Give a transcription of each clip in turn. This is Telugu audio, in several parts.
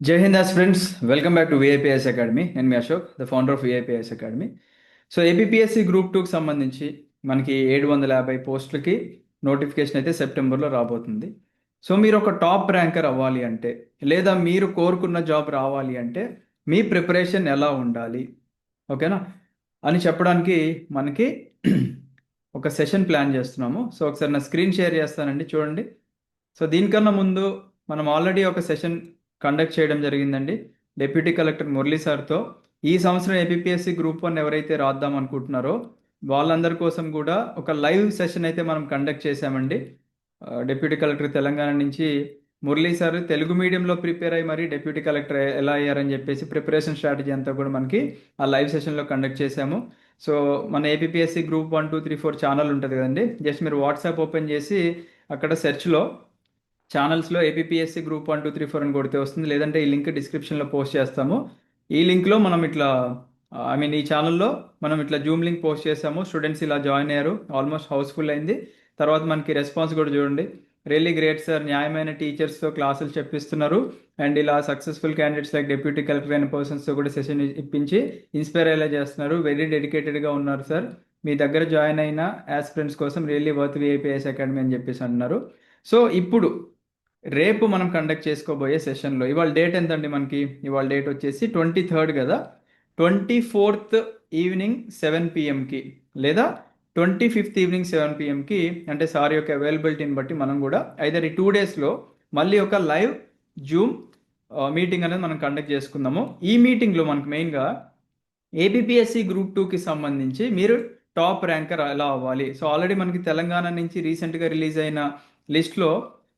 జై Hind friends, welcome back to VIPS academy. నేను మీ Ashok, the founder of VIPS academy. So APSC group టూకి సంబంధించి మనకి 750 పోస్టులకి నోటిఫికేషన్ అయితే సెప్టెంబర్లో రాబోతుంది. సో మీరు ఒక టాప్ ర్యాంకర్ అవ్వాలి అంటే, లేదా మీరు కోరుకున్న జాబ్ రావాలి అంటే మీ ప్రిపరేషన్ ఎలా ఉండాలి, ఓకేనా అని చెప్పడానికి మనకి ఒక సెషన్ ప్లాన్ చేస్తున్నాము. సో ఒకసారి నా స్క్రీన్ షేర్ చేస్తానండి, చూడండి. సో దీనికన్నా ముందు మనం ఆల్రెడీ ఒక సెషన్ కండక్ట్ చేయడం జరిగిందండి డిప్యూటీ కలెక్టర్ మురళీ సార్తో. ఈ సంవత్సరం ఏపీఎస్సి గ్రూప్ 1 ఎవరైతే రాద్దాం అనుకుంటున్నారో వాళ్ళందరి కోసం కూడా ఒక లైవ్ సెషన్ అయితే మనం కండక్ట్ చేశామండి. డిప్యూటీ కలెక్టర్ తెలంగాణ నుంచి మురళీ సార్ తెలుగు మీడియంలో ప్రిపేర్ అయ్యి మరి డిప్యూటీ కలెక్టర్ ఎలా అయ్యారని చెప్పేసి ప్రిపరేషన్ స్ట్రాటజీ అంతా కూడా మనకి ఆ లైవ్ సెషన్లో కండక్ట్ చేశాము. సో మన ఏపీఎస్సి గ్రూప్ 1, 2, 3, 4 ఛానల్ ఉంటుంది కదండి. జస్ట్ మీరు వాట్సాప్ ఓపెన్ చేసి అక్కడ సెర్చ్లో ఛానల్స్లో ఏపీఎస్సి గ్రూప్ 1, 2, 3, 4 అని కొడితే వస్తుంది. లేదంటే ఈ లింక్ డిస్క్రిప్షన్లో పోస్ట్ చేస్తాము. ఈ లింక్లో మనం ఇట్లా ఈ ఛానల్లో మనం ఇట్లా జూమ్ లింక్ పోస్ట్ చేసాము. స్టూడెంట్స్ ఇలా జాయిన్ అయ్యారు, ఆల్మోస్ట్ హౌస్ఫుల్ అయింది. తర్వాత మనకి రెస్పాన్స్ కూడా చూడండి. రియల్లీ గ్రేట్ సార్, న్యాయమైన టీచర్స్తో క్లాసులు చెప్పిస్తున్నారు అండ్ ఇలా successful candidates like deputy collector అయిన పర్సన్స్తో కూడా సెషన్ ఇప్పించి ఇన్స్పైర్ అయ్యేలా చేస్తున్నారు. వెరీ డెడికేటెడ్గా ఉన్నారు సార్. మీ దగ్గర జాయిన్ అయిన యాస్పిరెంట్స్ కోసం రియల్లీ వర్త్ విఐపిఎస్ అకాడమీ అని చెప్పేసి అంటున్నారు. సో ఇప్పుడు రేపు మనం కండక్ట్ చేసుకోబోయే సెషన్లో ఇవాళ డేట్ ఎంత అండి? మనకి ఇవాళ డేట్ వచ్చేసి 23rd కదా. 24th ఈవినింగ్ 7 PMకి లేదా 25th ఈవినింగ్ 7 PMకి, అంటే సార్ యొక్క అవైలబిలిటీని బట్టి మనం కూడా ఐదర్ ఈ 2 డేస్లో మళ్ళీ ఒక లైవ్ జూమ్ మీటింగ్ అనేది మనం కండక్ట్ చేసుకుందాము. ఈ మీటింగ్లో మనకు మెయిన్గా ఏపీఎస్సి గ్రూప్ 2కి సంబంధించి మీరు టాప్ ర్యాంకర్ ఎలా అవ్వాలి. సో ఆల్రెడీ మనకి తెలంగాణ నుంచి రీసెంట్గా రిలీజ్ అయిన లిస్ట్లో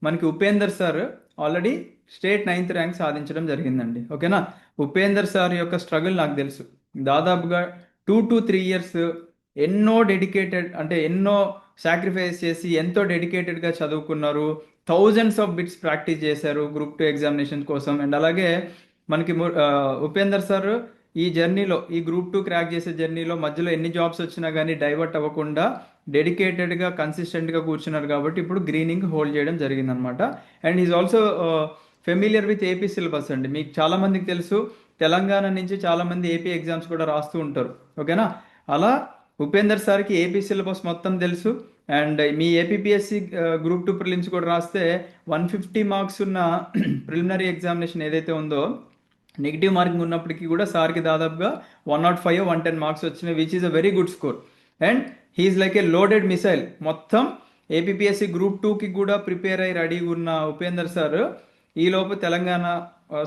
మనకి Upender sir already state 9th rank సాధించడం జరిగిందండి, ఓకేనా. ఉపేందర్ సార్ యొక్క స్ట్రగుల్ నాకు తెలుసు. దాదాపుగా 2 to 3 years ఎన్నో డెడికేటెడ్, అంటే ఎన్నో సాక్రిఫైస్ చేసి ఎంతో డెడికేటెడ్గా చదువుకున్నారు. థౌజండ్స్ ఆఫ్ బిట్స్ ప్రాక్టీస్ చేశారు గ్రూప్ 2 ఎగ్జామినేషన్ కోసం. అండ్ అలాగే మనకి ఉపేందర్ సార్ ఈ జర్నీలో, ఈ గ్రూప్ 2 క్రాక్ చేసే జర్నీలో మధ్యలో ఎన్ని జాబ్స్ వచ్చినా కానీ డైవర్ట్ అవ్వకుండా డెడికేటెడ్గా కన్సిస్టెంట్గా కూర్చున్నారు కాబట్టి ఇప్పుడు గ్రీనింగ్ హోల్డ్ చేయడం జరిగిందనమాట. And is also familiar with AP syllabus అండి. మీకు చాలామందికి తెలుసు, తెలంగాణ నుంచి చాలామంది ఏపీ ఎగ్జామ్స్ కూడా రాస్తూ ఉంటారు, ఓకేనా. అలా ఉపేందర్ సార్కి ఏపీ సిలబస్ మొత్తం తెలుసు. And me APSC group 2 prelims కూడా రాస్తే 150 మార్క్స్ ఉన్న ప్రిలిమినరీ ఎగ్జామినేషన్ ఏదైతే ఉందో నెగిటివ్ మార్కింగ్ ఉన్నప్పటికీ కూడా సార్కి దాదాపుగా 105 110 మార్క్స్ వచ్చినాయి, which is a very good score. And he is like a loaded missile. మొత్తం ఏపీఎస్సి గ్రూప్ 2కి కూడా ప్రిపేర్ అయ్యి రెడీ ఉన్న ఉపేందర్ సార్ ఈలోపు తెలంగాణ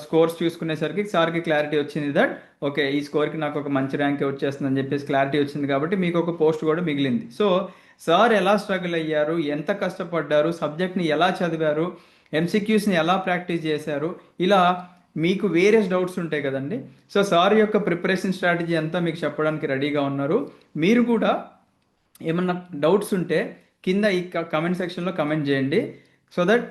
స్కోర్స్ చూసుకునేసరికి సార్కి క్లారిటీ వచ్చింది దట్ ఓకే, ఈ స్కోర్కి నాకు ఒక మంచి ర్యాంక్ వచ్చేస్తుందని చెప్పేసి క్లారిటీ వచ్చింది కాబట్టి మీకు ఒక పోస్ట్ కూడా మిగిలింది. సో సార్ ఎలా స్ట్రగుల్ అయ్యారు, ఎంత కష్టపడ్డారు, సబ్జెక్ట్ని ఎలా చదివారు, ఎంసీక్యూస్ని ఎలా ప్రాక్టీస్ చేశారు, ఇలా మీకు వేరియస్ డౌట్స్ ఉంటాయి కదండి. సో సార్ యొక్క ప్రిపరేషన్ స్ట్రాటజీ అంతా మీకు చెప్పడానికి రెడీగా ఉన్నారు. మీరు కూడా ఏమన్నా డౌట్స్ ఉంటే కింద ఈ కమెంట్ సెక్షన్లో కమెంట్ చేయండి. సో దట్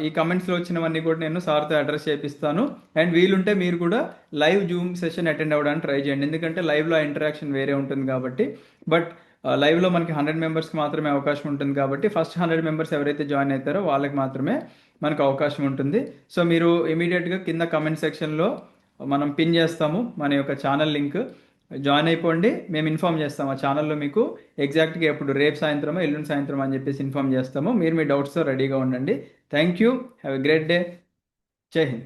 ఈ కమెంట్స్లో వచ్చినవన్నీ కూడా నేను సార్తో అడ్రస్ చేపిస్తాను. అండ్ వీలుంటే మీరు కూడా లైవ్ జూమ్ సెషన్ అటెండ్ అవ్వడానికి ట్రై చేయండి, ఎందుకంటే లైవ్లో ఇంటరాక్షన్ వేరే ఉంటుంది కాబట్టి. బట్ లైవ్లో మనకి 100 మెంబర్స్కి మాత్రమే అవకాశం ఉంటుంది కాబట్టి ఫస్ట్ 100 మెంబర్స్ ఎవరైతే జాయిన్ అవుతారో వాళ్ళకి మాత్రమే మనకు అవకాశం ఉంటుంది. సో మీరు ఇమీడియట్గా కింద కమెంట్ సెక్షన్లో మనం పిన్ చేస్తాము మన యొక్క ఛానల్ లింక్, జాయిన్ అయిపోండి. మేము ఇన్ఫామ్ చేస్తాము ఆ ఛానల్లో మీకు ఎగ్జాక్ట్గా ఎప్పుడు, రేపు సాయంత్రమో ఎల్లుండి సాయంత్రం అని చెప్పేసి ఇన్ఫామ్ చేస్తాము. మీరు మీ డౌట్స్తో రెడీగా ఉండండి. Thank you, have a great day. జై హింద్.